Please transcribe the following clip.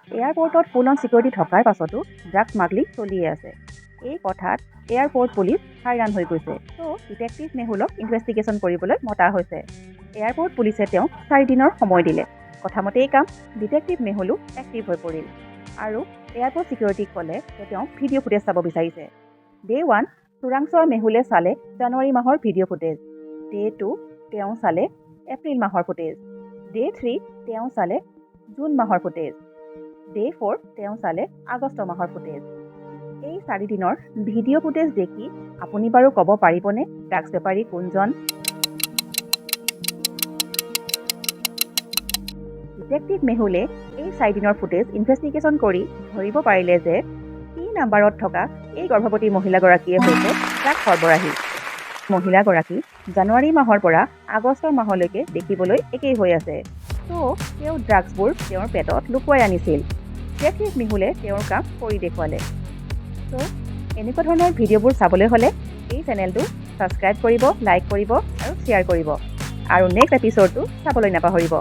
এয়াৰপৰ্টত full on security থকাৰ পাছতো ড্ৰাগ স্মাগলিং চলিয়ে আছে। এই কথাত এয়াৰপৰ্ট পুলিচ হাইৰাণ হৈ গৈছে। ডিটেক্টিভ মেহুলক ইনভেষ্টিগেশ্যন কৰিবলৈ মতা হৈছে। এয়াৰপৰ্ট পুলিচে তেওঁক 4 দিনৰ সময় দিলে। কথামতেই কাম, ডিটেক্টিভ মেহুলো এক্টিভ হৈ পৰিল আৰু এয়াৰপৰ্ট ছিকিউৰিটিক ক'লে যে তেওঁ ভিডিঅ' ফুটেজ চাব বিচাৰিছে। ডে 1 চোৰাংচোৱা মেহুলে চালে জানুৱাৰী মাহৰ ভিডিঅ' ফুটেজ। ডে 2 তেওঁ চালে এপ্ৰিল মাহৰ ফুটেজ। ডে 3 তেওঁ চালে জুন মাহৰ ফুটেজ। ডে 4 তেওঁ চালে আগষ্ট মাহৰ ফুটেজ। এই 4 দিনৰ ভিডিঅ' ফুটেজ দেখি আপুনি বাৰু ক'ব পাৰিবনে ড্ৰাগছ বেপাৰী কোনজন? ডিটেক্টিভ মেহুলে এই 4 দিনৰ ফুটেজ ইনভেষ্টিগেশ্যন কৰি ধৰিব পাৰিলে যে 3 নম্বৰত থকা এই গৰ্ভৱতী মহিলাগৰাকীয়ে হৈছে ড্ৰাগ সৰবৰাহী। মহিলাগৰাকী জানুৱাৰী মাহৰ পৰা আগষ্ট মাহলৈকে দেখিবলৈ একেই হৈ আছে। তেওঁ ড্ৰাগছবোৰ তেওঁৰ পেটত লুকুৱাই আনিছিল। ডিটেক্টিভ মেহুলে তেওঁৰ কাম কৰি দেখুৱালে। এনেকুৱা ধৰণৰ ভিডিঅ'বোৰ চাবলৈ হ'লে এই চেনেলটো ছাবস্ক্ৰাইব কৰিব, লাইক কৰিব আৰু শ্বেয়াৰ কৰিব আৰু নেক্সট এপিছ'ডটো চাবলৈ নাপাহৰিব।